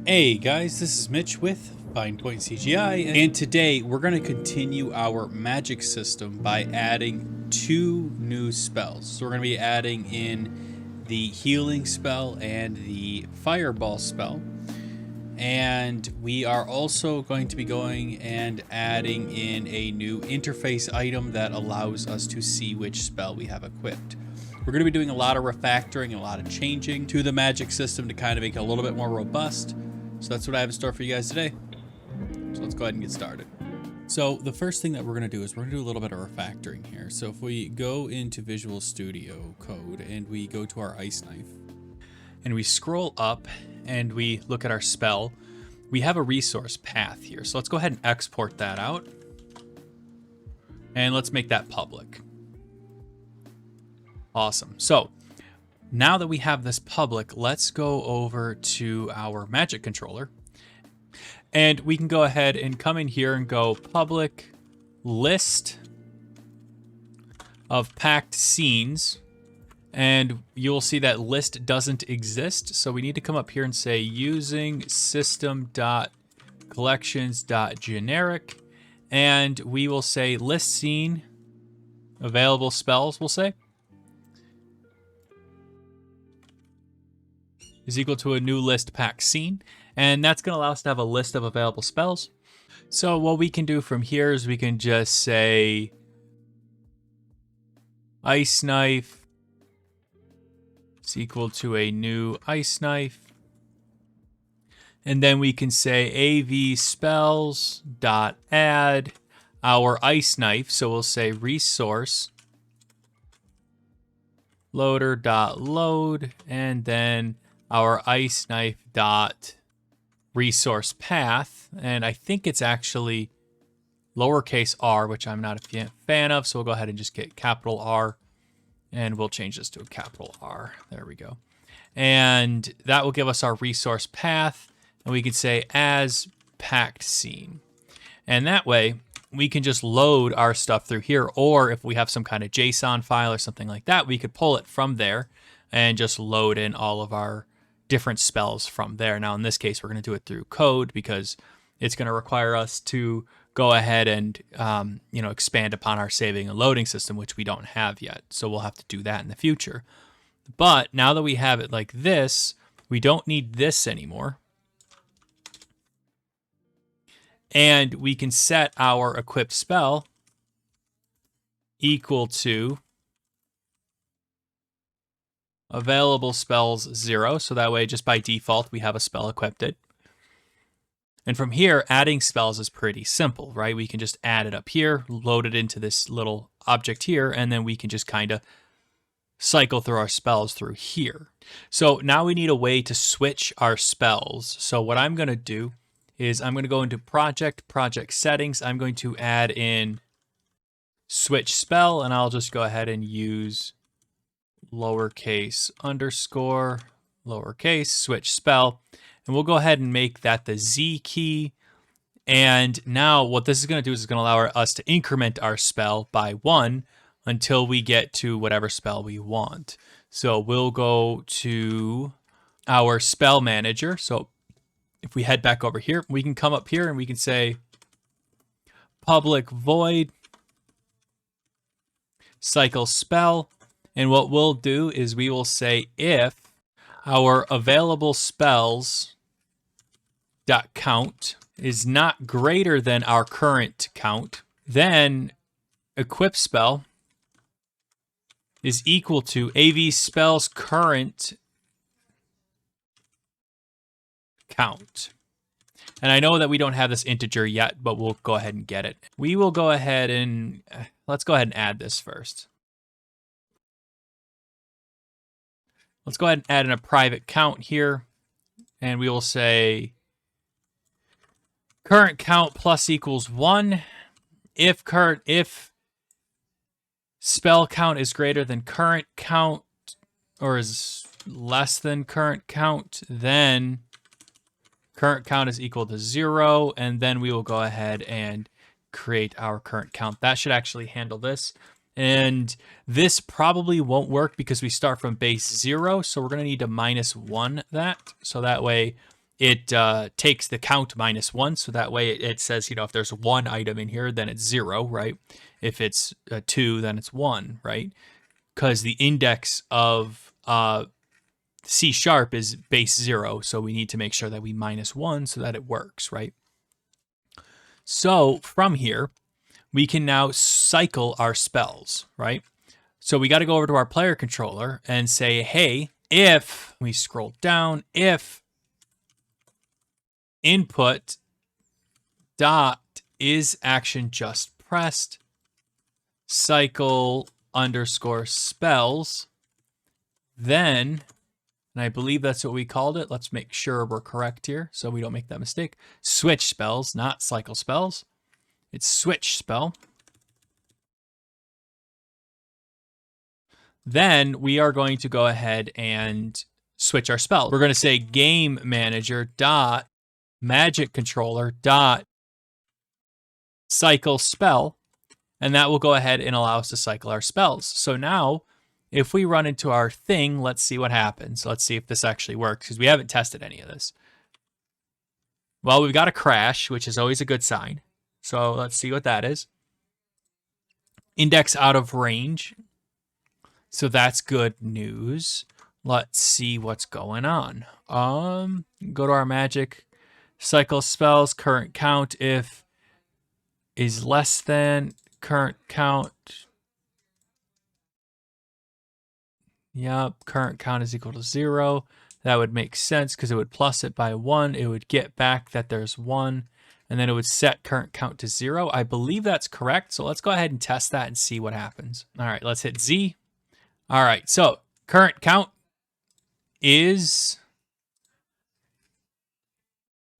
Hey guys, this is Mitch with Fine Point CGI, and today we're going to continue our magic system by adding two new spells. So we're going to be adding in the healing spell and the fireball spell. And we are also going to be going and adding in a new interface item that allows us to see which spell we have equipped. We're going to be doing a lot of refactoring and a lot of changing to the magic system to kind of make it a little bit more robust. So that's what I have in store for you guys today. So let's go ahead and get started. So the first thing that we're going to do is we're going to do a little bit of refactoring here. So if we go into Visual Studio Code and we go to our ice knife and we scroll up and we look at our spell, we have a resource path here. So let's go ahead and export that out and let's make that public. Awesome. So now that we have this public, let's go over to our magic controller and we can go ahead and come in here and go public list of packed scenes. And you'll see that list doesn't exist. So we need to come up here and say using system.collections.generic. And we will say list scene available spells, we'll say, is equal to a new list pack scene. And that's going to allow us to have a list of available spells. So what we can do from here is we can just say ice knife is equal to a new ice knife. And then we can say AV spells dot add our ice knife. So we'll say resource loader dot load, and then our ice knife dot resource path, and I think it's actually lowercase r, which I'm not a fan of, so we'll go ahead and just get capital R, and we'll change this to a capital R. There we go. And that will give us our resource path, and we can say as packed scene. And that way, we can just load our stuff through here, or if we have some kind of JSON file or something like that, we could pull it from there and just load in all of our different spells from there. Now, in this case, we're going to do it through code because it's going to require us to go ahead and, expand upon our saving and loading system, which we don't have yet. So we'll have to do that in the future. But now that we have it like this, we don't need this anymore. And we can set our equipped spell equal to available spells 0. So that way, just by default, we have a spell equipped. And from here, adding spells is pretty simple, right? We can just add it up here, load it into this little object here, and then we can just kind of cycle through our spells through here. So now we need a way to switch our spells. So what I'm going to do is I'm going to go into project settings. I'm going to add in switch spell, and I'll just go ahead and use lowercase underscore lowercase switch spell, and we'll go ahead and make that the Z key. And now what this is going to do is it's going to allow us to increment our spell by 1 until we get to whatever spell we want. So we'll go to our spell manager. So if we head back over here, we can come up here and we can say public void cycle spell. And what we'll do is we will say if our available spells dot count is not greater than our current count, then equip spell is equal to AV spells current count. And I know that we don't have this integer yet, but we'll go ahead and get it. We will go ahead and let's go ahead and add this first. Let's go ahead and add in a private count here, and we will say current count plus equals 1. If spell count is greater than current count or is less than current count, then current count is equal to 0, and then we will go ahead and create our current count. That should actually handle this. And this probably won't work because we start from base 0. So we're going to need to -1 that. So that way it takes the count -1. So that way it says, you know, if there's one item in here, then it's 0, right? If it's 2, then it's 1, right? Because the index of C# is base 0. So we need to make sure that we -1 so that it works, right? So from here, we can now cycle our spells, right? So we got to go over to our player controller and say, hey, if we scroll down, if input dot is action just pressed, cycle underscore spells, then, and I believe that's what we called it. Let's make sure we're correct here so we don't make that mistake. Switch spells, not cycle spells. It's switch spell. Then we are going to go ahead and switch our spells. We're going to say game manager dot magic controller dot cycle spell, and that will go ahead and allow us to cycle our spells. So now if we run into our thing, let's see what happens. Let's see if this actually works, because we haven't tested any of this. Well, we've got a crash, which is always a good sign. So let's see what that is. Index out of range. So that's good news. Let's see what's going on. Go to our magic, cycle spells, current count if is less than current count. Yep, current count is equal to 0. That would make sense because it would plus it by 1. It would get back that there's 1, and then it would set current count to 0. I believe that's correct. So let's go ahead and test that and see what happens. All right, let's hit Z. All right, so current count is,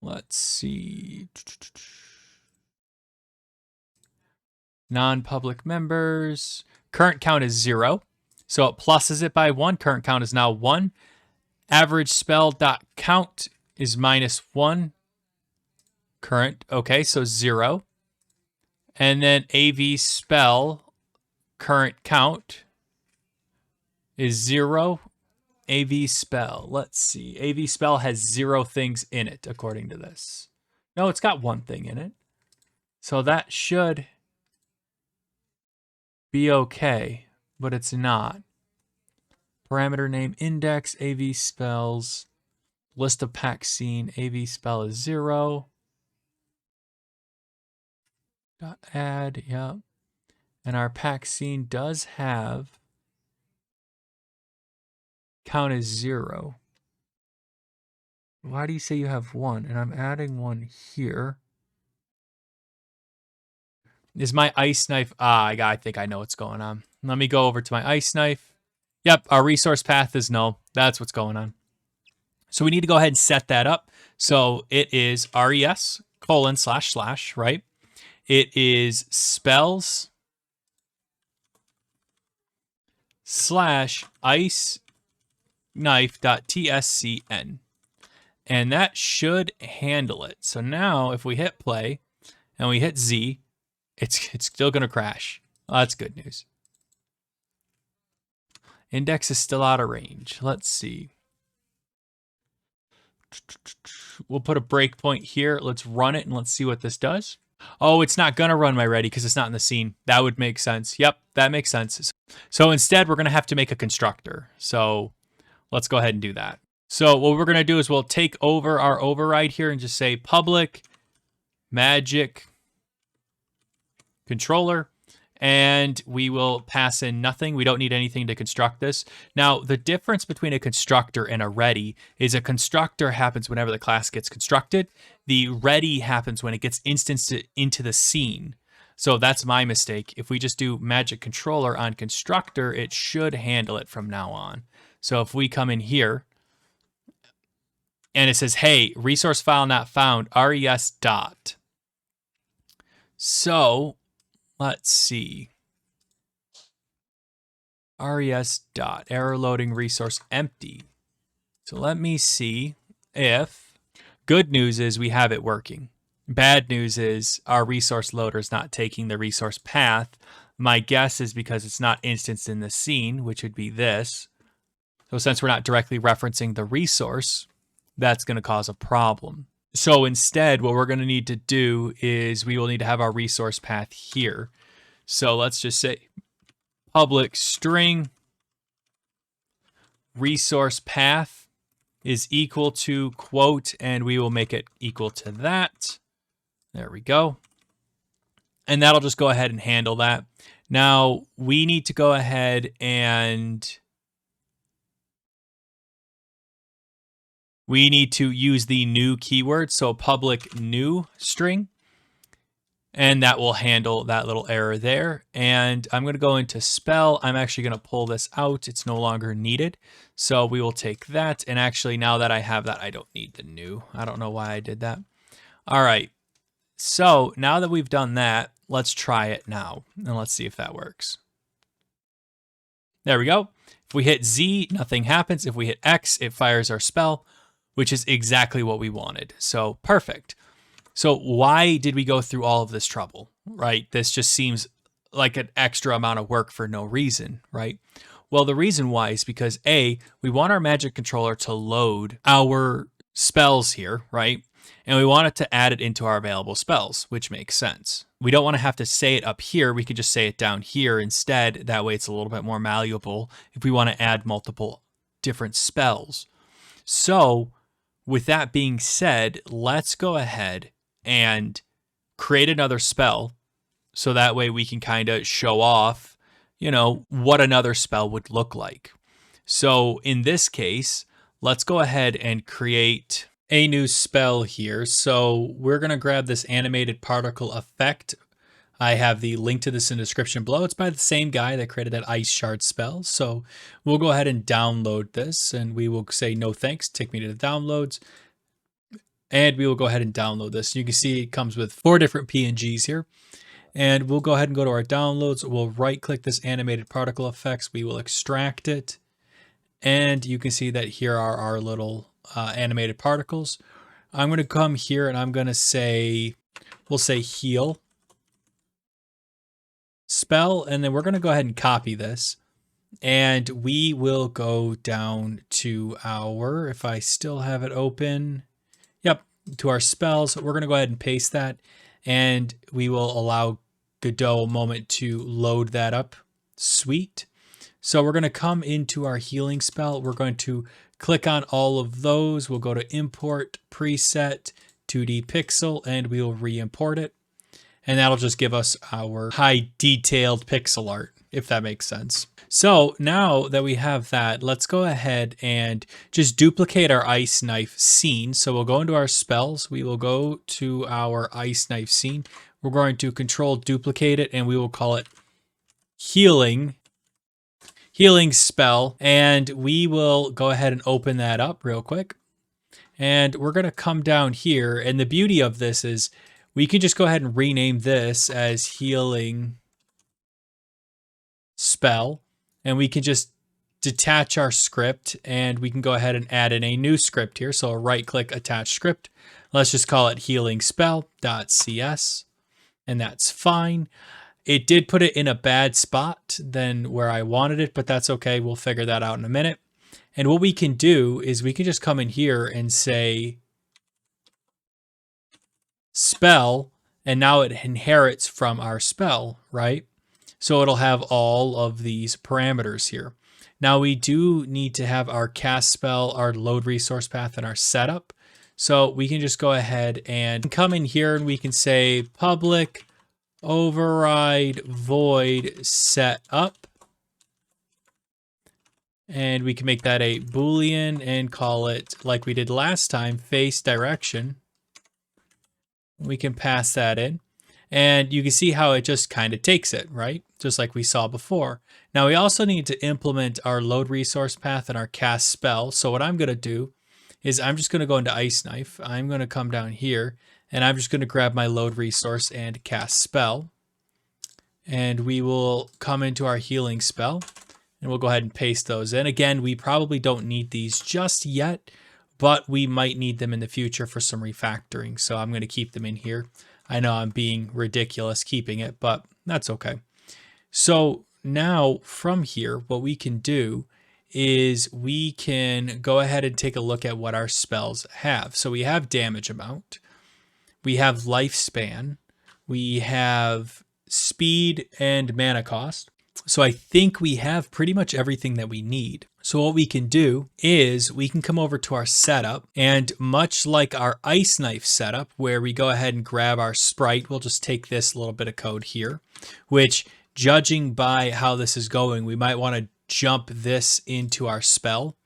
let's see, non-public members. Current count is 0. So it pluses it by 1. Current count is now 1. Average spell dot count is -1. Current, okay, so 0. And then AV spell current count is 0. AV spell, let's see. AV spell has 0 things in it, according to this. No, it's got 1 thing in it. So that should be okay, but it's not. Parameter name index, AV spells, list of pack scene, AV spell is 0. Dot add, yep. And our pack scene does have count is 0. Why do you say you have 1? And I'm adding 1 here. Is my ice knife? I think I know what's going on. Let me go over to my ice knife. Yep, our resource path is null. That's what's going on. So we need to go ahead and set that up. So it is res:// right? It is spells / ice knife.tscn. And that should handle it. So now if we hit play and we hit Z, it's still going to crash. Oh, that's good news. Index is still out of range. Let's see. We'll put a breakpoint here. Let's run it and let's see what this does. Oh, it's not going to run my ready because it's not in the scene. That would make sense. Yep, that makes sense. So instead, we're going to have to make a constructor. So let's go ahead and do that. So what we're going to do is we'll take over our override here and just say public magic controller, and we will pass in nothing. We don't need anything to construct this. Now, the difference between a constructor and a ready is a constructor happens whenever the class gets constructed. The ready happens when it gets instanced into the scene. So that's my mistake. If we just do magic controller on constructor, it should handle it from now on. So if we come in here, and it says, hey, resource file not found, res dot. So let's see. Res dot, error loading resource empty. So let me see if, good news is we have it working. Bad news is our resource loader is not taking the resource path. My guess is because it's not instanced in the scene, which would be this. So since we're not directly referencing the resource, that's going to cause a problem. So instead, what we're going to need to do is we will need to have our resource path here. So let's just say public string resource path is equal to quote, and we will make it equal to that. There we go. And that'll just go ahead and handle that. Now we need to go ahead and we need to use the new keyword. So public new string, and that will handle that little error there. And I'm going to go into spell. I'm actually going to pull this out. It's no longer needed. So we will take that. And actually, now that I have that, I don't need the new. I don't know why I did that. All right. So now that we've done that, let's try it now. And let's see if that works. There we go. If we hit Z, nothing happens. If we hit X, it fires our spell, which is exactly what we wanted. So perfect. So why did we go through all of this trouble, right? This just seems like an extra amount of work for no reason, right? Well, the reason why is because A, we want our magic controller to load our spells here, right? And we want it to add it into our available spells, which makes sense. We don't want to have to say it up here. We could just say it down here instead. That way it's a little bit more malleable if we want to add multiple different spells. So with that being said, let's go ahead and create another spell. So that way we can kind of show off, what another spell would look like. So in this case, let's go ahead and create a new spell here. So we're going to grab this animated particle effect. I have the link to this in the description below. It's by the same guy that created that ice shard spell. So we'll go ahead and download this, and we will say no thanks, take me to the downloads. And we will go ahead and download this. You can see it comes with 4 different PNGs here. And we'll go ahead and go to our downloads. We'll right click this animated particle effects. We will extract it. And you can see that here are our little animated particles. I'm going to come here and I'm going to say, we'll say heal spell. And then we're going to go ahead and copy this. And we will go down to our, if I still have it open, yep, to our spells. We're going to go ahead and paste that. And we will allow Godot a moment to load that up. Sweet. So we're going to come into our healing spell. We're going to click on all of those. We'll go to import preset 2D pixel and we will re-import it. And that'll just give us our high detailed pixel art, if that makes sense. So now that we have that, let's go ahead and just duplicate our ice knife scene. So we'll go into our spells. We will go to our ice knife scene. We're going to control duplicate it and we will call it healing spell. And we will go ahead and open that up real quick. And we're going to come down here. And the beauty of this is we can just go ahead and rename this as healing spell. And we can just detach our script and we can go ahead and add in a new script here. So right click attach script. Let's just call it healing spell.cs. And that's fine. It did put it in a bad spot than where I wanted it, but that's okay. We'll figure that out in a minute. And what we can do is we can just come in here and say spell, and now it inherits from our spell, right? So it'll have all of these parameters here. Now we do need to have our cast spell, our load resource path, and our setup. So we can just go ahead and come in here and we can say public override void setup. And we can make that a Boolean and call it, like we did last time, face direction. We can pass that in. And you can see how it just kind of takes it, right? Just like we saw before. Now we also need to implement our load resource path and our cast spell. So what I'm going to do is I'm just going to go into Ice Knife. I'm going to come down here and I'm just going to grab my load resource and cast spell. And we will come into our healing spell and we'll go ahead and paste those in. Again, we probably don't need these just yet, but we might need them in the future for some refactoring. So I'm going to keep them in here. I know I'm being ridiculous keeping it, but that's okay. So now from here, what we can do is we can go ahead and take a look at what our spells have. So we have damage amount, we have lifespan, we have speed and mana cost. So I think we have pretty much everything that we need. So what we can do is we can come over to our setup, and much like our ice knife setup where we go ahead and grab our sprite, we'll just take this little bit of code here, which judging by how this is going, we might want to jump this into our spell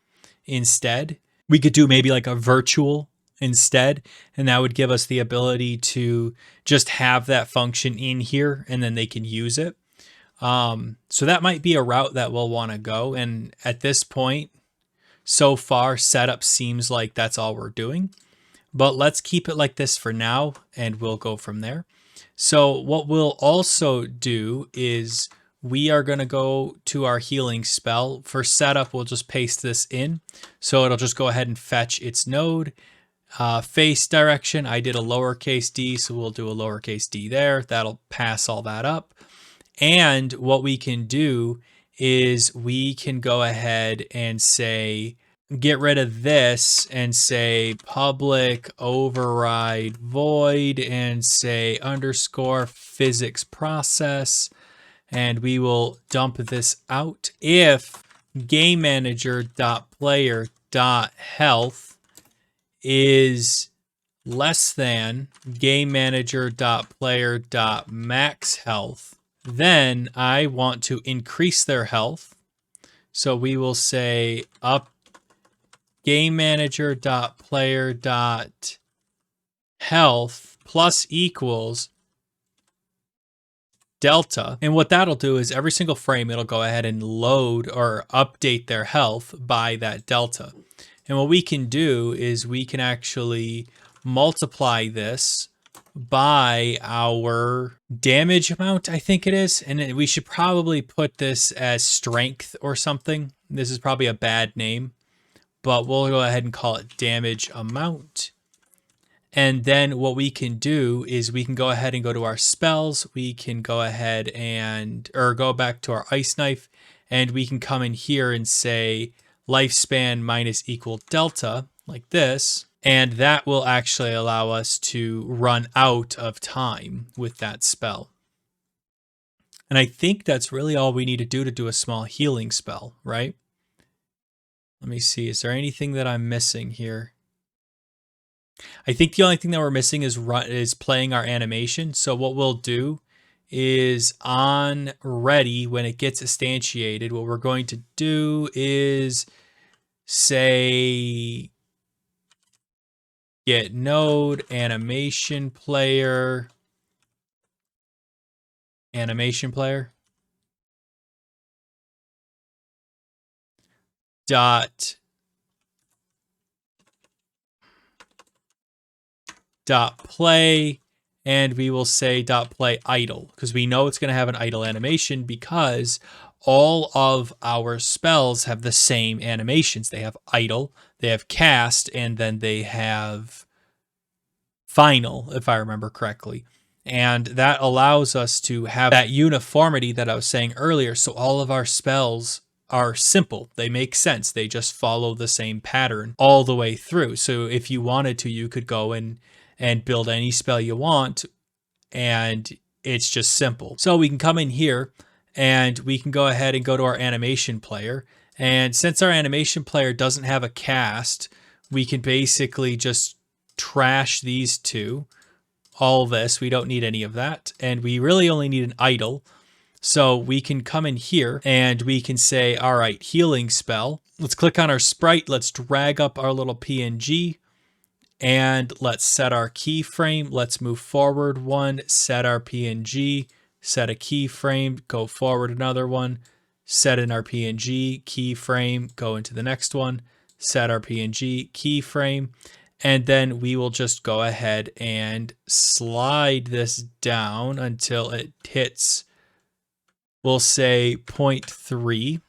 instead. We could do maybe like a virtual instead, and that would give us the ability to just have that function in here and then they can use it. So that might be a route that we'll want to go. And at this point, so far, setup seems like that's all we're doing. But let's keep it like this for now, and we'll go from there. So what we'll also do is we are going to go to our healing spell. For setup, we'll just paste this in. So it'll just go ahead and fetch its node. Face direction, I did a lowercase d, so we'll do a lowercase d there. That'll pass all that up. And what we can do is we can go ahead and say, get rid of this and say public override void and say underscore physics process. And we will dump this out if game manager.player.health is less than game manager.player.max health. Then I want to increase their health. So we will say up game manager.player.health plus equals delta. And what that'll do is every single frame, it'll go ahead and load or update their health by that delta. And what we can do is we can actually multiply this by our damage amount, I think it is. And we should probably put this as strength or something. This is probably a bad name, but we'll go ahead and call it damage amount. And then what we can do is we can go ahead and go to our spells. We can go ahead and, or go back to our ice knife, and we can come in here and say lifespan minus equal delta like this. And that will actually allow us to run out of time with that spell. And I think that's really all we need to do a small healing spell, right? Let me see. Is there anything that I'm missing here? I think the only thing that we're missing is playing our animation. So what we'll do is on ready, when it gets instantiated, what we're going to do is say get node animation player dot play, and we will say dot play idle, because we know it's going to have an idle animation because all of our spells have the same animations. They have idle, they have cast, and then they have final, if I remember correctly. And that allows us to have that uniformity that I was saying earlier. So all of our spells are simple. They make sense. They just follow the same pattern all the way through. So if you wanted to, you could go and build any spell you want, and it's just simple. So we can come in here and we can go ahead and go to our animation player. And since our animation player doesn't have a cast, we can basically just trash these two. All this, we don't need any of that. And we really only need an idle. So we can come in here and we can say, all right, healing spell. Let's click on our sprite. Let's drag up our little PNG and let's set our keyframe. Let's move forward one, set our PNG, set a keyframe, go forward another one, set in our PNG, keyframe, go into the next one, set our PNG, keyframe. And then we will just go ahead and slide this down until it hits, we'll say 0.3.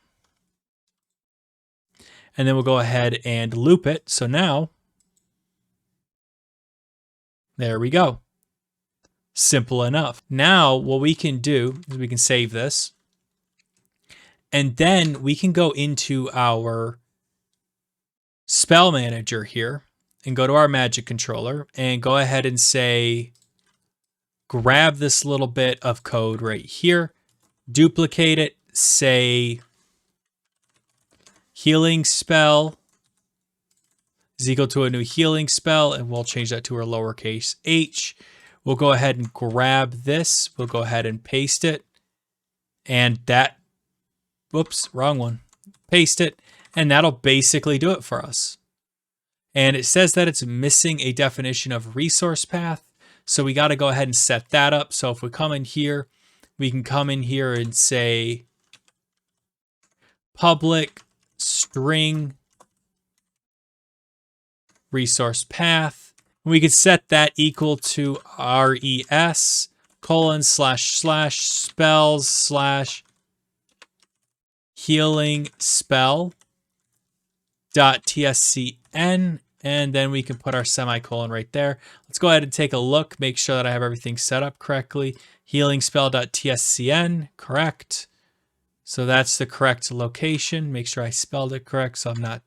And then we'll go ahead and loop it. So now, there we go. Simple enough. Now, what we can do is we can save this. And then we can go into our spell manager here and go to our magic controller and go ahead and say, grab this little bit of code right here, duplicate it, say healing spell is equal to a new healing spell, and we'll change that to our lowercase h. We'll go ahead and grab this. We'll go ahead and paste it. And that, whoops, wrong one. Paste it, and that'll basically do it for us. And it says that it's missing a definition of resource path. So we got to go ahead and set that up. So if we come in here, we can come in here and say public string resource path. We could set that equal to res colon / spells / healing spell .tscn, and then we can put our semicolon right there. Let's go ahead and take a look, make sure that I have everything set up correctly. Healing spell.tscn, correct. So that's the correct location. Make sure I spelled it correct so I'm not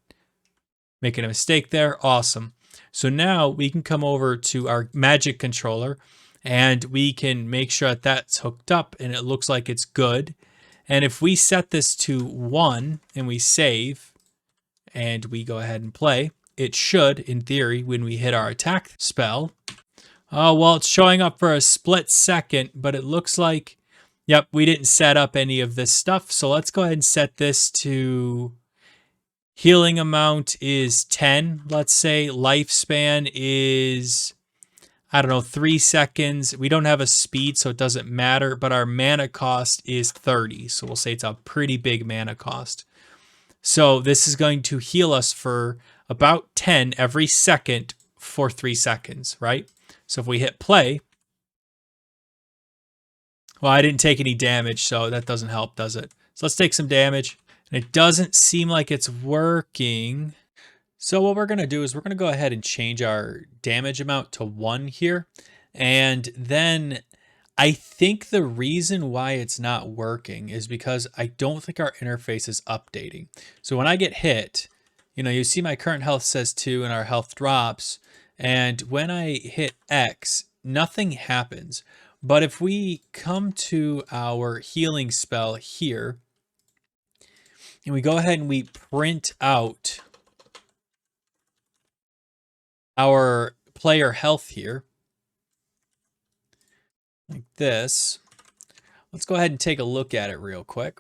making a mistake there. Awesome. So now we can come over to our magic controller and we can make sure that that's hooked up and it looks like it's good. And if we set this to 1 and we save and we go ahead and play, it should, in theory, when we hit our attack spell. Oh, well, it's showing up for a split second, but it looks like, yep, we didn't set up any of this stuff. So let's go ahead and set this to healing amount is 10, let's say. Lifespan is, I don't know, 3 seconds. We don't have a speed, so it doesn't matter, but our mana cost is 30. So we'll say it's a pretty big mana cost. So this is going to heal us for about 10 every second for 3 seconds, right? So if we hit play, well, I didn't take any damage, so that doesn't help, does it? So let's take some damage. And it doesn't seem like it's working. So what we're going to do is we're going to go ahead and change our damage amount to 1 here. And then I think the reason why it's not working is because I don't think our interface is updating. So when I get hit, you know, you see my current health says 2 and our health drops. And when I hit X, nothing happens. But if we come to our healing spell here, and we go ahead and we print out our player health here, like this. Let's go ahead and take a look at it real quick.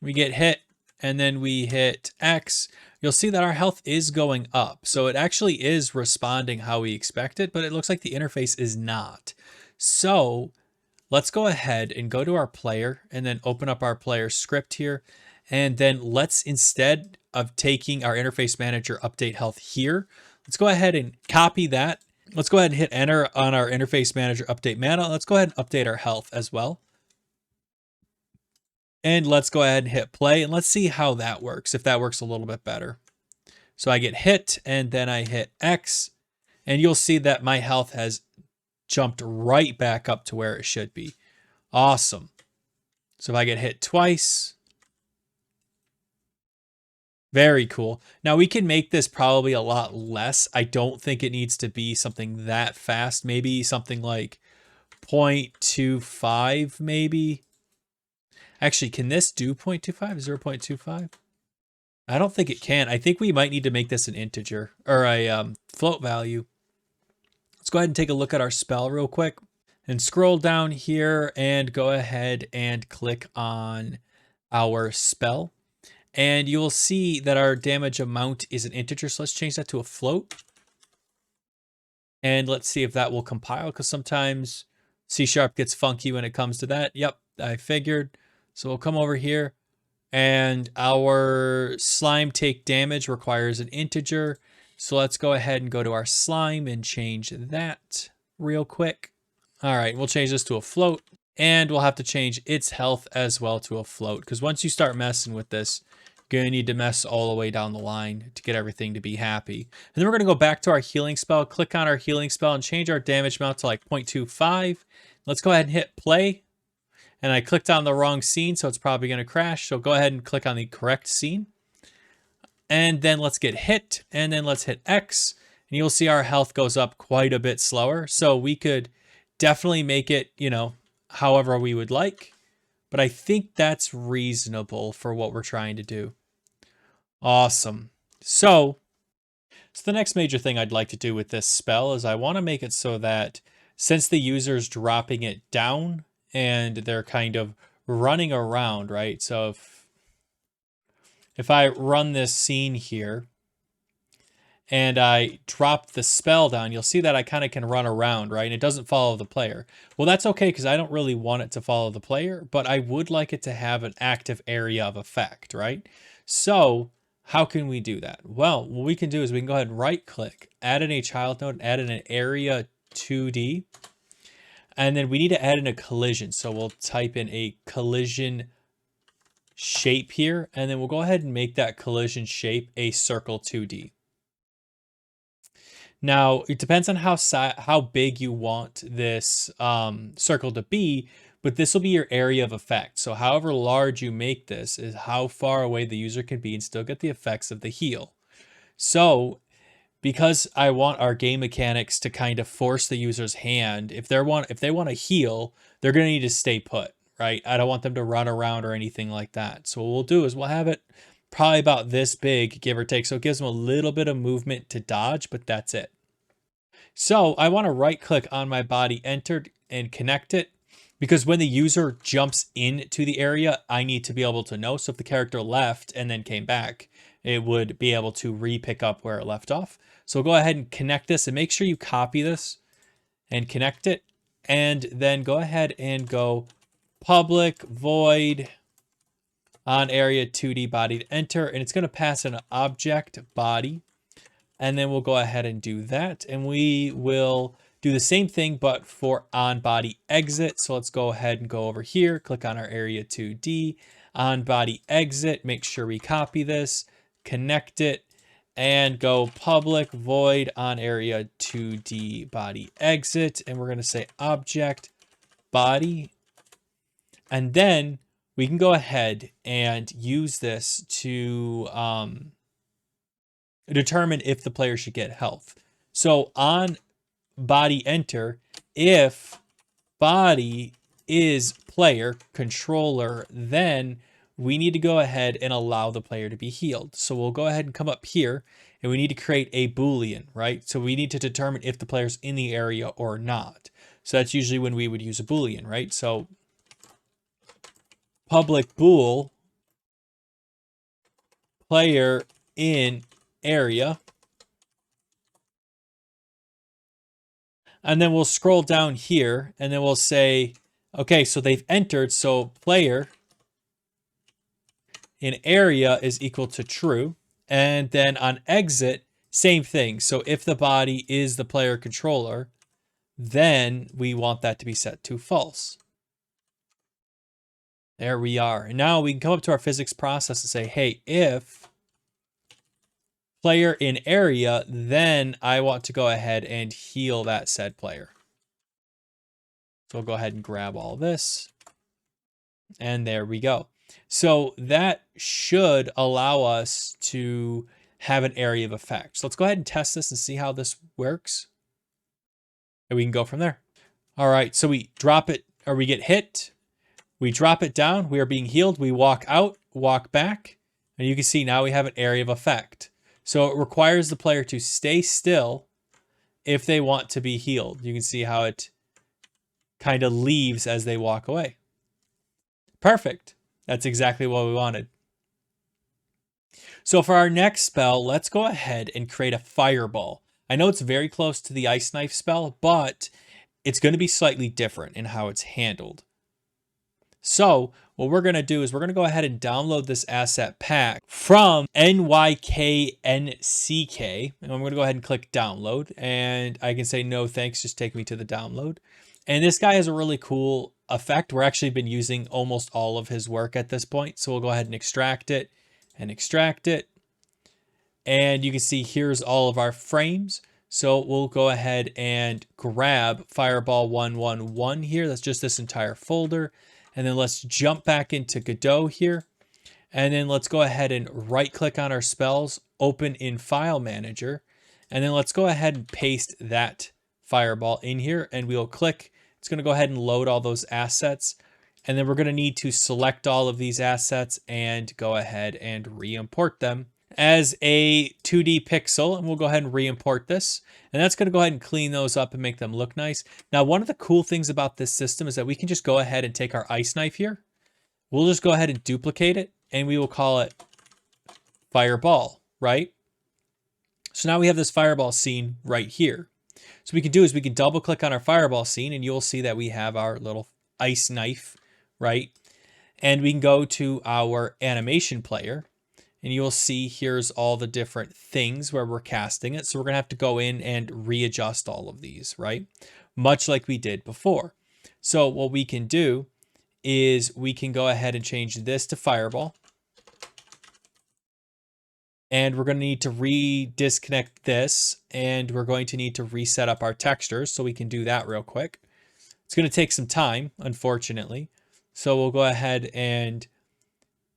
We get hit, and then we hit X. You'll see that our health is going up. So it actually is responding how we expect it, but it looks like the interface is not. So let's go ahead and go to our player and then open up our player script here. And then let's, instead of taking our interface manager update health here, let's go ahead and copy that. Let's go ahead and hit enter on our interface manager update mana. Let's go ahead and update our health as well. And let's go ahead and hit play and let's see how that works, if that works a little bit better. So I get hit and then I hit X and you'll see that my health has jumped right back up to where it should be. Awesome. So if I get hit twice, very cool. Now we can make this probably a lot less. I don't think it needs to be something that fast. Maybe something like 0.25 maybe. Actually, can this do 0.25? 0.25? I don't think it can. I think we might need to make this an integer or a float value. Let's go ahead and take a look at our spell real quick and scroll down here and go ahead and click on our spell. And you'll see that our damage amount is an integer. So let's change that to a float. And let's see if that will compile, because sometimes C# gets funky when it comes to that. Yep, I figured. So we'll come over here and our slime take damage requires an integer. So let's go ahead and go to our slime and change that real quick. All right, we'll change this to a float and we'll have to change its health as well to a float, because once you start messing with this, you're gonna need to mess all the way down the line to get everything to be happy. And then we're gonna go back to our healing spell, click on our healing spell and change our damage amount to like 0.25. Let's go ahead and hit play. and I clicked on the wrong scene, so it's probably going to crash. So go ahead and click on the correct scene. And then let's get hit, and then let's hit X, and you'll see our health goes up quite a bit slower. So we could definitely make it, however we would like. But I think that's reasonable for what we're trying to do. Awesome. So the next major thing I'd like to do with this spell is I want to make it so that since the user's dropping it down and they're kind of running around, right? So if I run this scene here and I drop the spell down, you'll see that I kind of can run around, right? And it doesn't follow the player. Well, that's okay because I don't really want it to follow the player, but I would like it to have an active area of effect, right? So how can we do that? Well, what we can do is we can go ahead and right click, add in a child node, add in an area 2D, and then we need to add in a collision. So we'll type in a collision shape here, and then we'll go ahead and make that collision shape a circle 2D. Now, it depends on how big you want this circle to be, but this will be your area of effect. So however large you make this is how far away the user can be and still get the effects of the heal. So because I want our game mechanics to kind of force the user's hand, if they want to heal, they're going to need to stay put, right? I don't want them to run around or anything like that. So what we'll do is we'll have it probably about this big, give or take. So it gives them a little bit of movement to dodge, but that's it. So I want to right click on my body entered and connect it, because when the user jumps into the area, I need to be able to know. So if the character left and then came back, it would be able to re-pick up where it left off. So we'll go ahead and connect this, and make sure you copy this and connect it. And then go ahead and go public void on area 2D body to enter. And it's going to pass an object body. And then we'll go ahead and do that. And we will do the same thing, but for on body exit. So let's go ahead and go over here, click on our area 2D, on body exit, make sure we copy this, connect it, and go public void on area 2D body exit. And we're going to say object body. And then we can go ahead and use this to determine if the player should get health. So on body enter, if body is player controller, then we need to go ahead and allow the player to be healed. So we'll go ahead and come up here, and we need to create a Boolean, right? So we need to determine if the player's in the area or not. So that's usually when we would use a Boolean, right? So public bool player in area. And then we'll scroll down here, and then we'll say, okay, so they've entered, so player in area is equal to true. And then on exit, same thing. So if the body is the player controller, then we want that to be set to false. There we are. And now we can come up to our physics process and say, hey, if player in area, then I want to go ahead and heal that said player. So we'll go ahead and grab all this. And there we go. So that should allow us to have an area of effect. So let's go ahead and test this and see how this works. And we can go from there. All right, so we drop it, or we get hit. We drop it down. We are being healed. We walk out, walk back. And you can see now we have an area of effect. So it requires the player to stay still if they want to be healed. You can see how it kind of leaves as they walk away. Perfect. That's exactly what we wanted. So for our next spell, let's go ahead and create a fireball. I know it's very close to the ice knife spell, but it's going to be slightly different in how it's handled. So what we're going to do is we're going to go ahead and download this asset pack from NYKNCK. And I'm going to go ahead and click download. And I can say, no, thanks. Just take me to the download. And this guy has a really cool effect. We're actually been using almost all of his work at this point. So we'll go ahead and extract it and extract it. And you can see here's all of our frames. So we'll go ahead and grab Fireball 111 here. That's just this entire folder. And then let's jump back into Godot here. And then let's go ahead and right click on our spells, open in File Manager. And then let's go ahead and paste that fireball in here, and we'll click. It's going to go ahead and load all those assets. And then we're going to need to select all of these assets and go ahead and re-import them as a 2D pixel. And we'll go ahead and re-import this. And that's going to go ahead and clean those up and make them look nice. Now, one of the cool things about this system is that we can just go ahead and take our ice knife here. We'll just go ahead and duplicate it, and we will call it fireball, right? So now we have this fireball scene right here. So what we can do is we can double click on our fireball scene, and you'll see that we have our little ice knife, right? And we can go to our animation player, and you'll see here's all the different things where we're casting it. So we're going to have to go in and readjust all of these, right? Much like we did before. So what we can do is we can go ahead and change this to fireball. And we're going to need to disconnect this, and we're going to need to reset up our textures, so we can do that real quick. It's going to take some time, unfortunately. So we'll go ahead and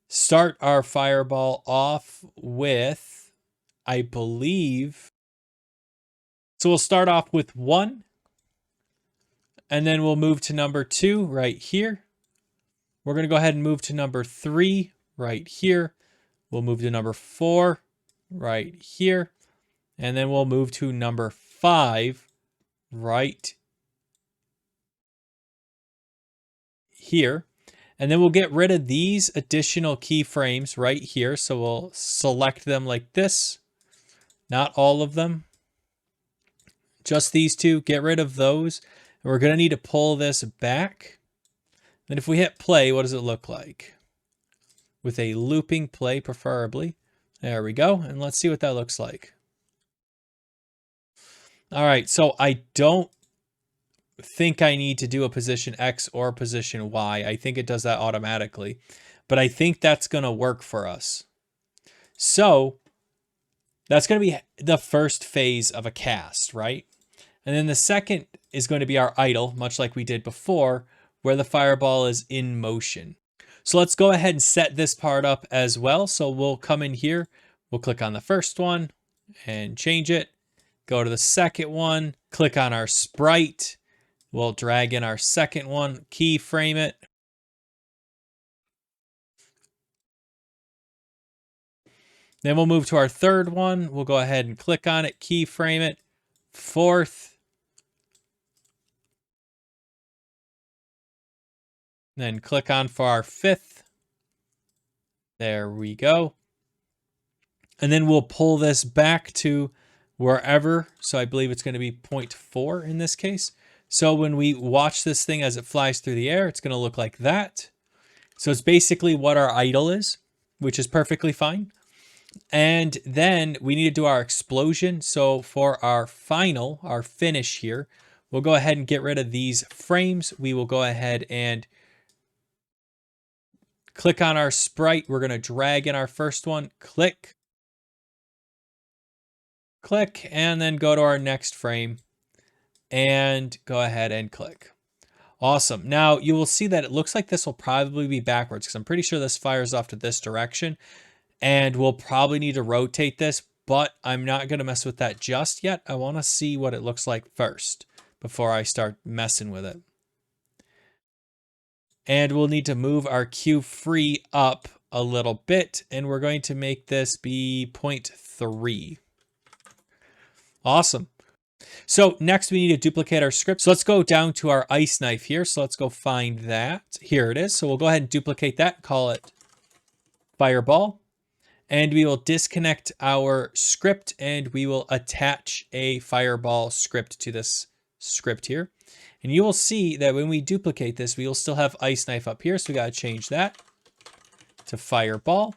start our fireball off with, I believe, so we'll start off with 1, and then we'll move to number 2 right here. We're going to go ahead and move to number 3 right here. We'll move to number 4 right here. And then we'll move to number 5 right here. And then we'll get rid of these additional keyframes right here. So we'll select them like this. Not all of them. Just these two. Get rid of those. And we're going to need to pull this back. And if we hit play, what does it look like? With a looping play, preferably. There we go. And let's see what that looks like. All right, so I don't think I need to do a position X or position Y. I think it does that automatically. But I think that's going to work for us. So that's going to be the first phase of a cast, right? And then the second is going to be our idle, much like we did before, where the fireball is in motion. So let's go ahead and set this part up as well. So we'll come in here, we'll click on the first one and change it. Go to the second one, click on our sprite. We'll drag in our second one, keyframe it. Then we'll move to our third one. We'll go ahead and click on it, keyframe it. Fourth. Then click on for our fifth. There we go. And then we'll pull this back to wherever. So I believe it's going to be 0.4 in this case. So when we watch this thing as it flies through the air, it's going to look like that. So it's basically what our idle is, which is perfectly fine. And then we need to do our explosion. So for our final, our finish here, we'll go ahead and get rid of these frames. We will go ahead and click on our sprite. We're going to drag in our first one, click, and then go to our next frame and go ahead and click. Awesome. Now you will see that it looks like this will probably be backwards because I'm pretty sure this fires off to this direction, and we'll probably need to rotate this, but I'm not going to mess with that just yet. I want to see what it looks like first before I start messing with it. And we'll need to move our Q free up a little bit, and we're going to make this be 0.3. Awesome. So next we need to duplicate our script. So let's go down to our ice knife here. So let's go find that. Here it is. So we'll go ahead and duplicate that, call it fireball. And we will disconnect our script, and we will attach a fireball script to this script here. And you will see that when we duplicate this, we will still have ice knife up here. So we got to change that to fireball.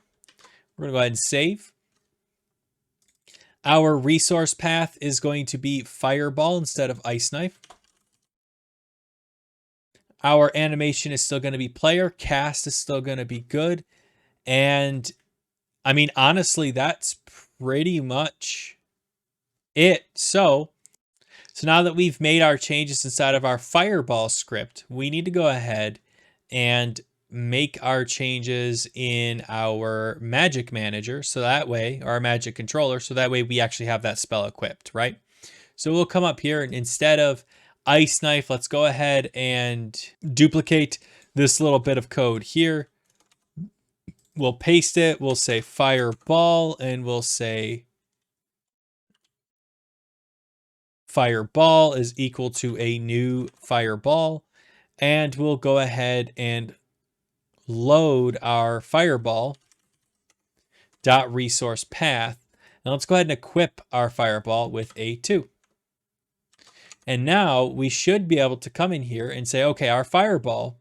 We're going to go ahead and save. Our resource path is going to be fireball instead of ice knife. Our animation is still going to be player. Cast is still going to be good. And I mean, honestly, that's pretty much it. So now that we've made our changes inside of our fireball script, we need to go ahead and make our changes in our magic manager. So that way, or our magic controller, so that way we actually have that spell equipped, right? So we'll come up here and instead of Ice Knife, let's go ahead and duplicate this little bit of code here. We'll paste it. We'll say Fireball and we'll say Fireball is equal to a new Fireball. And we'll go ahead and load our Fireball dot resource path. Now let's go ahead and equip our Fireball with a 2. And now we should be able to come in here and say, okay, our Fireball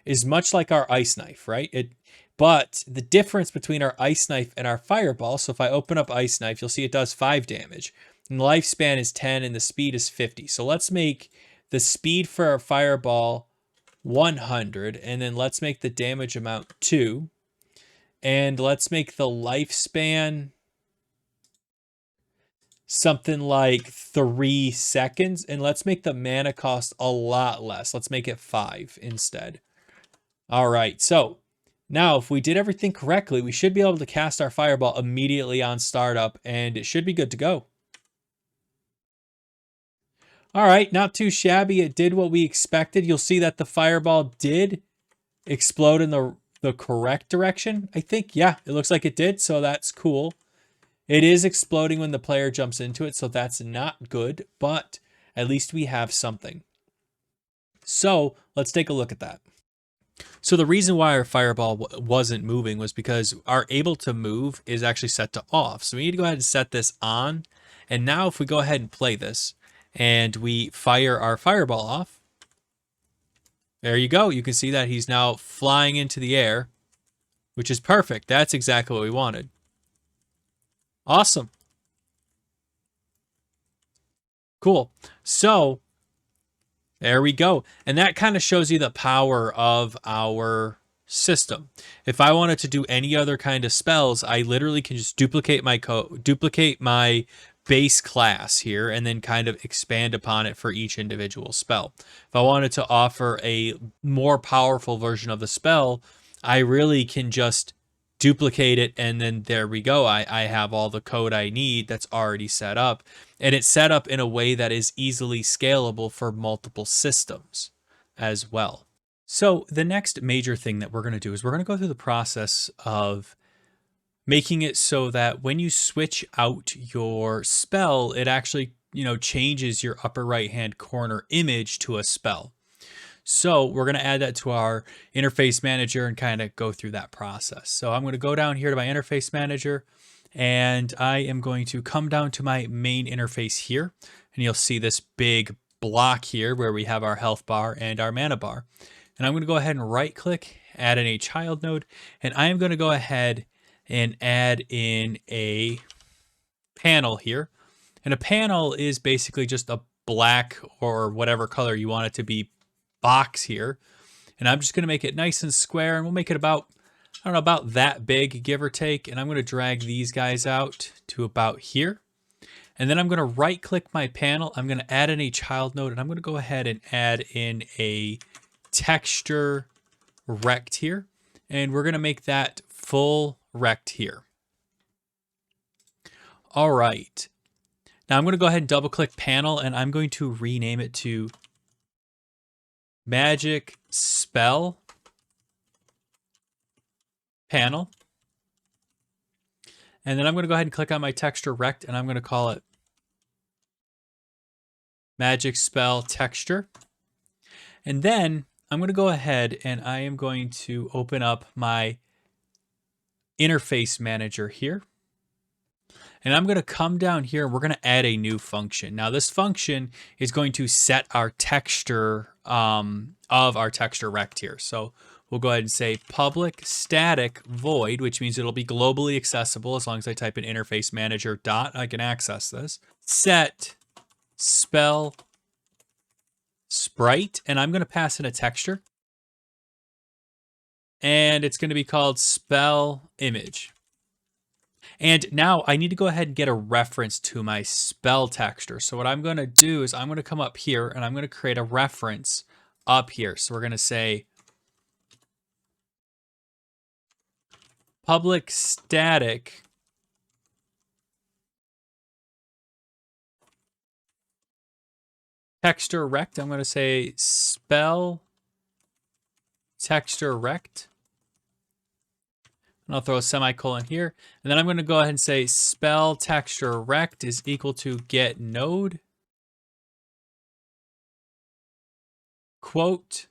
is much like our Ice Knife, right? But the difference between our Ice Knife and our Fireball, so if I open up Ice Knife, you'll see it does 5 damage. And the lifespan is 10 and the speed is 50. So let's make the speed for our Fireball 100, and then let's make the damage amount 2. And let's make the lifespan something like 3 seconds. And let's make the mana cost a lot less. Let's make it 5 instead. All right, so now if we did everything correctly, we should be able to cast our Fireball immediately on startup, and it should be good to go. All right, not too shabby. It did what we expected. You'll see that the Fireball did explode in the correct direction, I think. Yeah, it looks like it did, so that's cool. It is exploding when the player jumps into it, so that's not good, but at least we have something. So let's take a look at that. So the reason why our Fireball wasn't moving was because our able to move is actually set to off. So we need to go ahead and set this on. And now if we go ahead and play this and we fire our Fireball off, there you go. You can see that he's now flying into the air, which is perfect. That's exactly what we wanted. Awesome. Cool. So there we go. And that kind of shows you the power of our system. If I wanted to do any other kind of spells, I literally can just duplicate my code, duplicate my base class here, and then kind of expand upon it for each individual spell. If I wanted to offer a more powerful version of the spell, I really can just duplicate it, and then there we go. I have all the code I need that's already set up, and it's set up in a way that is easily scalable for multiple systems as well. So the next major thing that we're going to do is we're going to go through the process of making it so that when you switch out your spell, it actually, changes your upper right hand corner image to a spell. So we're going to add that to our interface manager and kind of go through that process. So I'm going to go down here to my interface manager, and I am going to come down to my main interface here, and you'll see this big block here where we have our health bar and our mana bar. And I'm going to go ahead and right click, add in a child node, and I am going to go ahead and add in a panel here. And a panel is basically just a black or whatever color you want it to be box here. And I'm just going to make it nice and square, and we'll make it about, I don't know, about that big, give or take. And I'm going to drag these guys out to about here. And then I'm going to right click my panel. I'm going to add in a child node, and I'm going to go ahead and add in a texture rect here. And we're going to make that full rect here. All right. Now I'm going to go ahead and double click panel, and I'm going to rename it to Magic Spell Panel. And then I'm going to go ahead and click on my texture rect, and I'm going to call it Magic Spell Texture. And then I'm going to go ahead and I am going to open up my interface manager here. And I'm going to come down here and we're going to add a new function. Now this function is going to set our texture of our texture rect here. So we'll go ahead and say public static void, which means it'll be globally accessible as long as I type in interface manager dot, I can access this. Set spell sprite, and I'm going to pass in a texture. And it's going to be called spell image. And now I need to go ahead and get a reference to my spell texture. So what I'm going to do is I'm going to come up here and I'm going to create a reference up here. So we're going to say public static texture rect. I'm going to say spell texture rect. And I'll throw a semicolon here. And then I'm going to go ahead and say spell texture rect is equal to get node quote.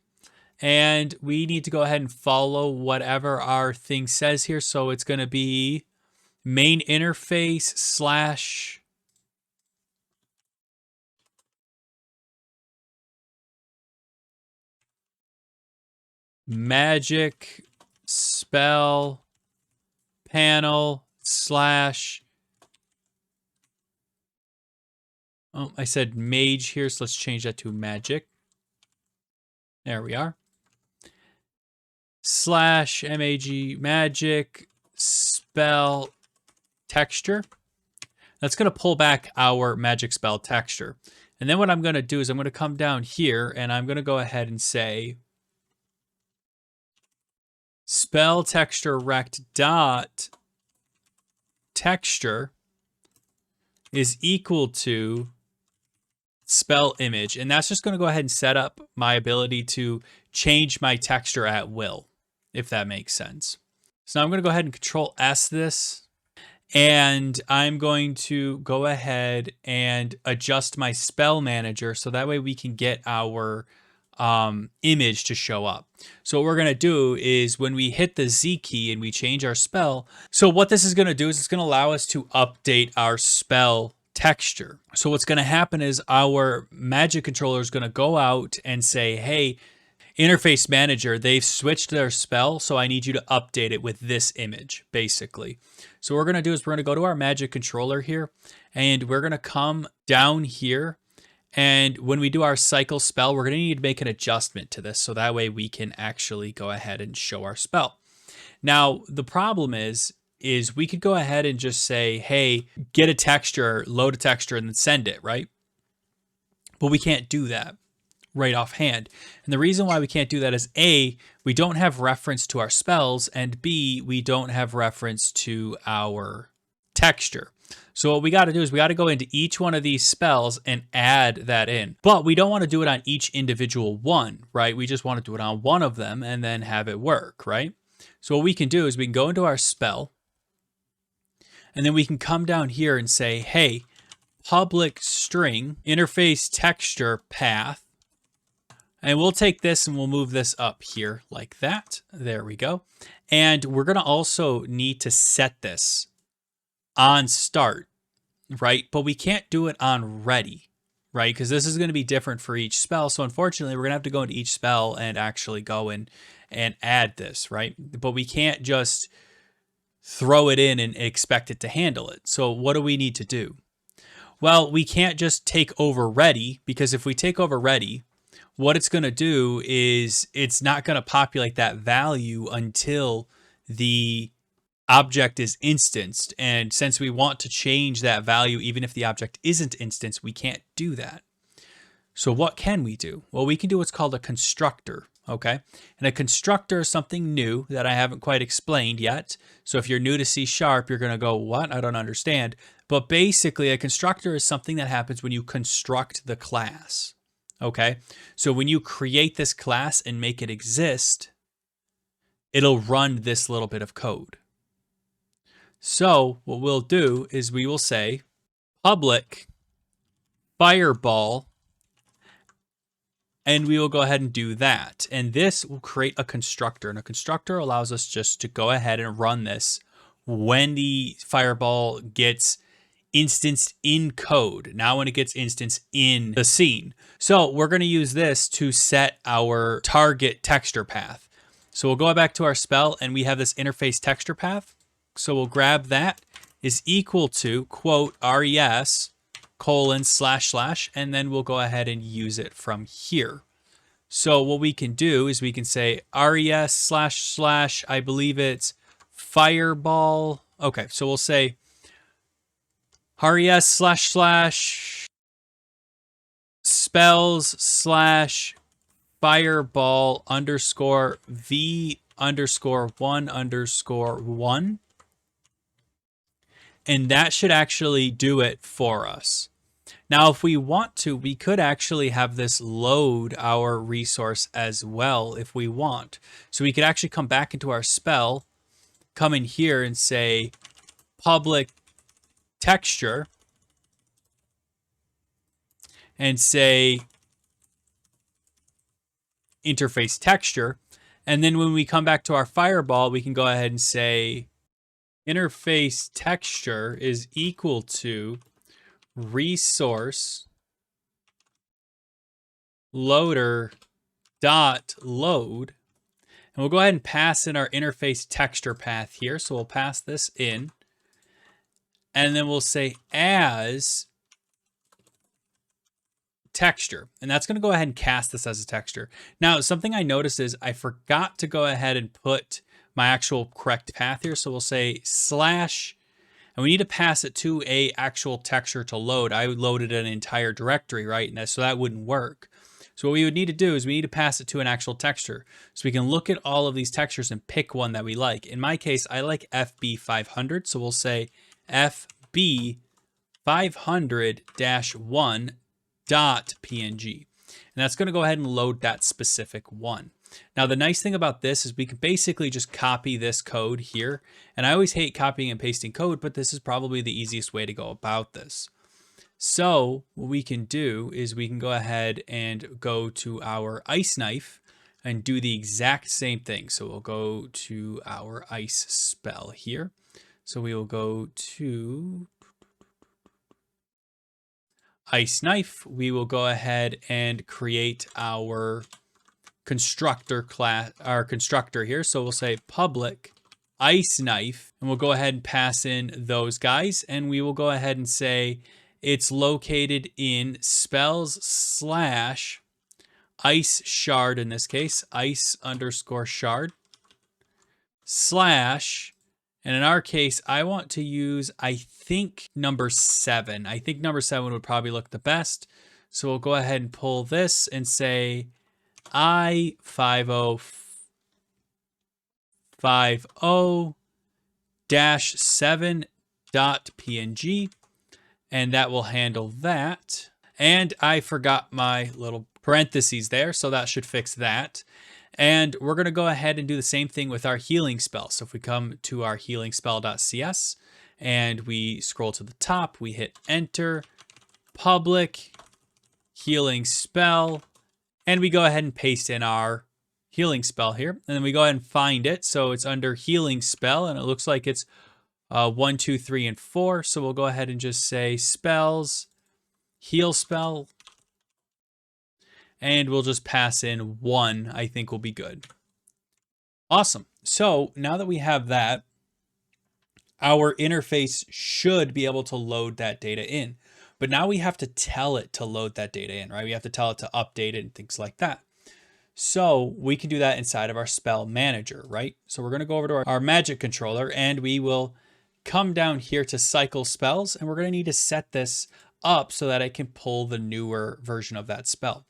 And we need to go ahead and follow whatever our thing says here. So it's going to be main interface slash magic spell panel slash, oh, I said mage here, so let's change that to magic. There we are. Slash magic spell texture. That's going to pull back our magic spell texture. And then what I'm going to do is I'm going to come down here and I'm going to go ahead and say spell texture rect dot texture is equal to spell image. And that's just going to go ahead and set up my ability to change my texture at will, if that makes sense. So now I'm going to go ahead and Control S this. And I'm going to go ahead and adjust my spell manager so that way we can get our image to show up. So what we're going to do is when we hit the Z key and we change our spell, so what this is going to do is it's going to allow us to update our spell texture. So what's going to happen is our magic controller is going to go out and say, hey, interface manager, they've switched their spell, so I need you to update it with this image, basically. So what we're going to do is we're going to go to our magic controller here, and we're going to come down here, and when we do our cycle spell, we're going to need to make an adjustment to this, so that way we can actually go ahead and show our spell. Now, the problem is we could go ahead and just say, hey, get a texture, load a texture, and then send it, right? But we can't do that right offhand. And the reason why we can't do that is A, we don't have reference to our spells, and B, we don't have reference to our texture. So what we got to do is we got to go into each one of these spells and add that in. But we don't want to do it on each individual one, right? We just want to do it on one of them and then have it work, right? So what we can do is we can go into our spell, and then we can come down here and say, hey, public string interface texture path. And we'll take this and we'll move this up here like that. There we go. And we're going to also need to set this on start, right? But we can't do it on ready, right? Because this is going to be different for each spell. So unfortunately, we're going to have to go into each spell and actually go in and add this, right? But we can't just throw it in and expect it to handle it. So what do we need to do? Well, we can't just take over ready, because if we take over ready, what it's going to do is it's not going to populate that value until the object is instanced. And since we want to change that value, even if the object isn't instanced, we can't do that. So what can we do? Well, we can do what's called a constructor, okay? And a constructor is something new that I haven't quite explained yet. So if you're new to C#, you're going to go, what? I don't understand. But basically, a constructor is something that happens when you construct the class. Okay, so when you create this class and make it exist, it'll run this little bit of code. So what we'll do is we will say public fireball, and we will go ahead and do that. And this will create a constructor, and a constructor allows us just to go ahead and run this when the fireball gets instanced in code. Now when it gets instanced in the scene. So we're going to use this to set our target texture path. So we'll go back to our spell and we have this interface texture path. So we'll grab that is equal to quote res colon / and then we'll go ahead and use it from here. So what we can do is we can say res / I believe it's fireball. Okay, so we'll say res / spells / fireball _ v _1_1. And that should actually do it for us. Now, if we want to, we could actually have this load our resource as well if we want. So we could actually come back into our spell, come in here and say public texture, and say interface texture. And then when we come back to our fireball, we can go ahead and say interface texture is equal to resource loader dot load. And we'll go ahead and pass in our interface texture path here. So we'll pass this in. And then we'll say as texture. And that's going to go ahead and cast this as a texture. Now, something I noticed is I forgot to go ahead and put my actual correct path here. So we'll say slash, and we need to pass it to a actual texture to load. I loaded an entire directory, right? And so that wouldn't work. So what we would need to do is we need to pass it to an actual texture. So we can look at all of these textures and pick one that we like. In my case, I like FB500. So we'll say FB500-1.png. And that's going to go ahead and load that specific one. Now, the nice thing about this is we can basically just copy this code here. And I always hate copying and pasting code, but this is probably the easiest way to go about this. So what we can do is we can go ahead and go to our ice knife and do the exact same thing. So we'll go to our ice spell here. So we will go to ice knife. We will go ahead and create our constructor class, our constructor here. So we'll say public ice knife, and we'll go ahead and pass in those guys. And we will go ahead and say it's located in spells slash ice shard, in this case, ice underscore shard slash, and in our case, I want to use, I think, number 7. I think number 7 would probably look the best. So we'll go ahead and pull this and say I5050-7.png, and that will handle that. And I forgot my little parentheses there, so that should fix that. And we're going to go ahead and do the same thing with our healing spell. So if we come to our healing spell.cs and we scroll to the top, we hit enter, public healing spell, and we go ahead and paste in our healing spell here. And then we go ahead and find it. So it's under healing spell, and it looks like it's 1, 2, 3, and 4. So we'll go ahead and just say spells, heal spell, and we'll just pass in 1, I think will be good. Awesome. So now that we have that, our interface should be able to load that data in. But now we have to tell it to load that data in, right? We have to tell it to update it and things like that. So we can do that inside of our spell manager, right? So we're going to go over to our magic controller, and we will come down here to cycle spells, and we're going to need to set this up so that it can pull the newer version of that spell.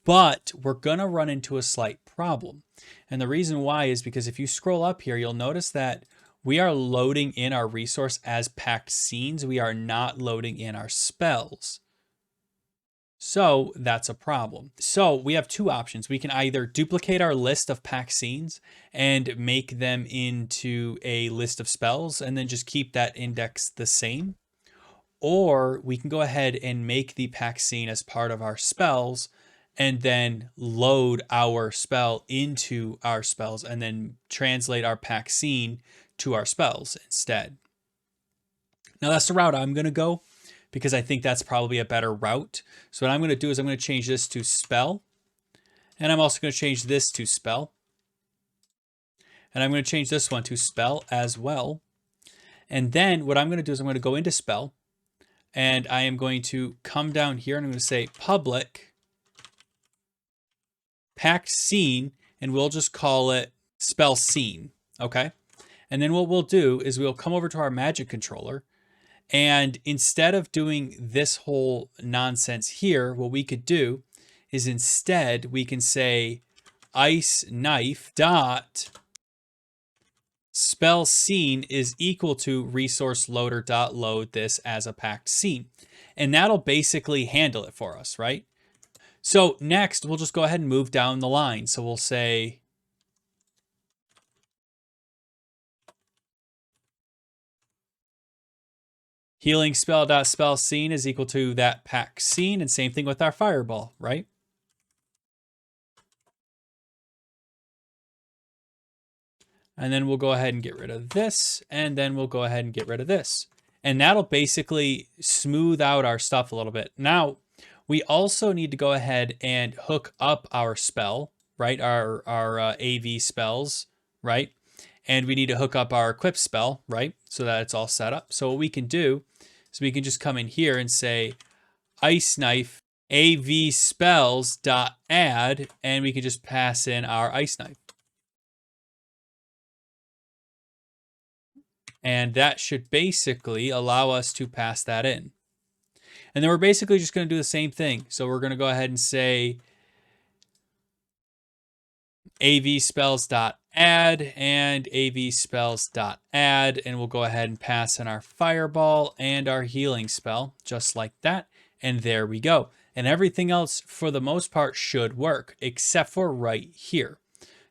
But we're going to run into a slight problem. And the reason why is because if you scroll up here, you'll notice that we are loading in our resource as packed scenes. We are not loading in our spells. So that's a problem. So we have two options. We can either duplicate our list of packed scenes and make them into a list of spells and then just keep that index the same. Or we can go ahead and make the packed scene as part of our spells and then load our spell into our spells and then translate our packed scene to our spells instead. Now that's the route I'm going to go, because I think that's probably a better route. So what I'm going to do is I'm going to change this to spell. And I'm also going to change this to spell. And I'm going to change this one to spell as well. And then what I'm going to do is I'm going to go into spell. And I am going to come down here and I'm going to say public packed scene. And we'll just call it spell scene. Okay. And then what we'll do is we'll come over to our magic controller. And instead of doing this whole nonsense here, what we could do is instead we can say ice knife dot spell scene is equal to resource loader dot load this as a packed scene. And that'll basically handle it for us, right? So next, we'll just go ahead and move down the line. So we'll say healing spell dot spell scene is equal to that pack scene, and same thing with our fireball, right? And then we'll go ahead and get rid of this, and then we'll go ahead and get rid of this. And that'll basically smooth out our stuff a little bit. Now, we also need to go ahead and hook up our spell, right? Our AV spells, right? And we need to hook up our equip spell, right? So that it's all set up. So what we can do is we can just come in here and say Ice Knife AV spells dot add, and we can just pass in our Ice Knife. And that should basically allow us to pass that in. And then we're basically just going to do the same thing. So we're going to go ahead and say AV spells.add and AV spells.add. And we'll go ahead and pass in our fireball and our healing spell, just like that. And there we go. And everything else, for the most part, should work, except for right here.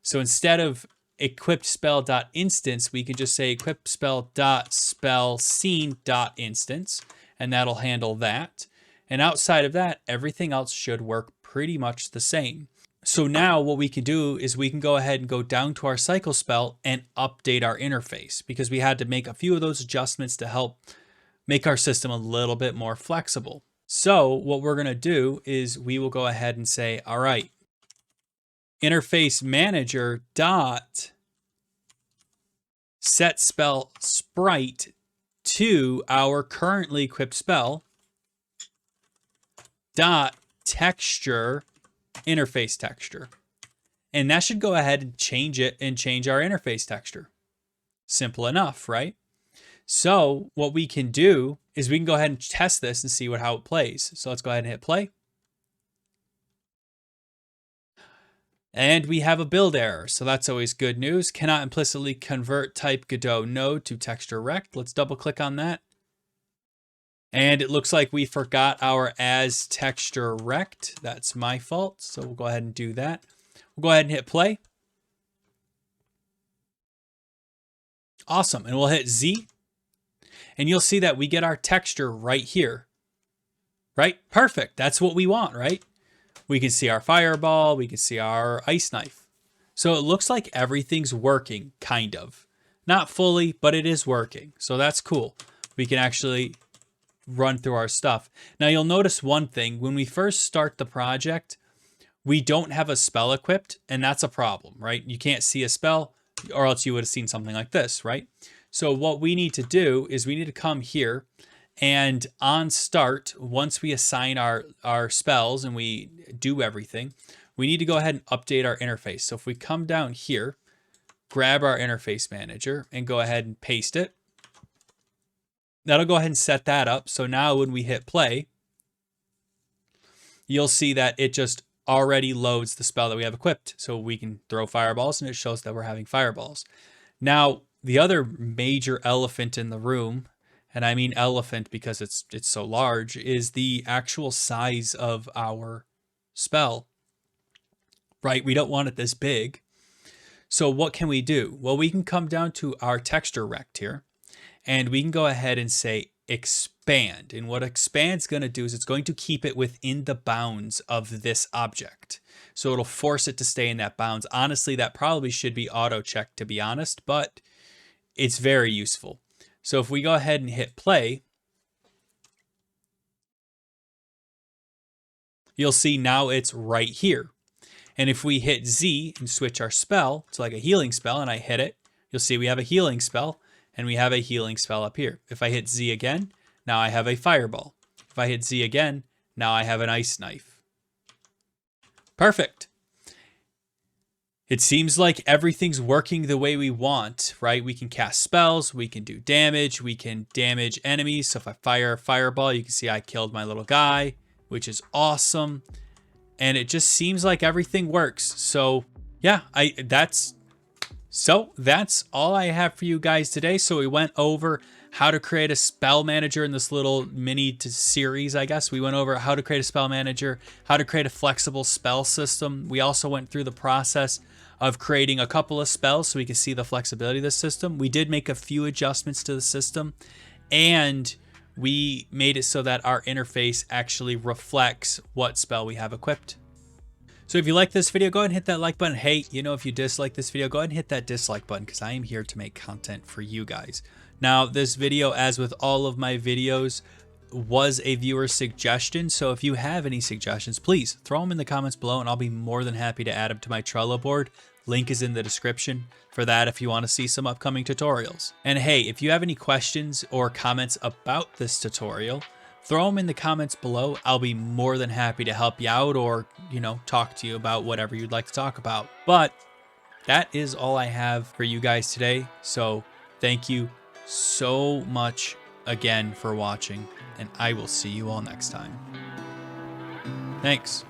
So instead of equipped spell.instance, we can just say equipped spell.spell scene.instance, and that'll handle that. And outside of that, everything else should work pretty much the same. So now what we can do is we can go ahead and go down to our cycle spell and update our interface, because we had to make a few of those adjustments to help make our system a little bit more flexible. So what we're going to do is we will go ahead and say, all right, interface manager dot set spell sprite to our currently equipped spell dot texture interface texture. And that should go ahead and change it and change our interface texture. Simple enough, right? So what we can do is we can go ahead and test this and see how it plays. So let's go ahead and hit play. And we have a build error, so that's always good news. Cannot implicitly convert type Godot node to texture rect. Let's double click on that. And it looks like we forgot our as texture rect. That's my fault, so we'll go ahead and do that. We'll go ahead and hit play. Awesome, and we'll hit Z. And you'll see that we get our texture right here. Right? Perfect, that's what we want, right? We can see our fireball, we can see our ice knife. So it looks like everything's working, kind of. Not fully, but it is working. So that's cool. We can actually run through our stuff. Now you'll notice one thing. When we first start the project, we don't have a spell equipped, and that's a problem, right? You can't see a spell, or else you would have seen something like this, right? So what we need to do is we need to come here, and on start, once we assign our spells and we do everything, we need to go ahead and update our interface. So if we come down here, grab our interface manager and go ahead and paste it, that'll go ahead and set that up. So now when we hit play, you'll see that it just already loads the spell that we have equipped. So we can throw fireballs and it shows that we're having fireballs. Now, the other major elephant in the room, and I mean elephant because it's so large, is the actual size of our spell, right? We don't want it this big. So what can we do? Well, we can come down to our texture rect here, and we can go ahead and say expand. And what expand's going to do is it's going to keep it within the bounds of this object. So it'll force it to stay in that bounds. Honestly, that probably should be auto checked, to be honest, but it's very useful. So if we go ahead and hit play, you'll see now it's right here. And if we hit Z and switch our spell to like a healing spell and I hit it, you'll see we have a healing spell and we have a healing spell up here. If I hit Z again, now I have a fireball. If I hit Z again, now I have an ice knife. Perfect. It seems like everything's working the way we want, right? We can cast spells, we can do damage, we can damage enemies. So if I fire a fireball, you can see I killed my little guy, which is awesome. And it just seems like everything works. So yeah, that's So that's all I have for you guys today. So we went over how to create a spell manager in this little mini series, I guess. We went over how to create a spell manager, how to create a flexible spell system. We also went through the process of creating a couple of spells so we can see the flexibility of the system. We did make a few adjustments to the system, and we made it so that our interface actually reflects what spell we have equipped. So if you like this video, go ahead and hit that like button. Hey, if you dislike this video, go ahead and hit that dislike button because I am here to make content for you guys. Now, this video, as with all of my videos, was a viewer suggestion. So if you have any suggestions, please throw them in the comments below and I'll be more than happy to add them to my Trello board. Link is in the description for that if you want to see some upcoming tutorials. And hey, if you have any questions or comments about this tutorial, throw them in the comments below. I'll be more than happy to help you out or, talk to you about whatever you'd like to talk about. But that is all I have for you guys today. So thank you so much again for watching, and I will see you all next time. Thanks.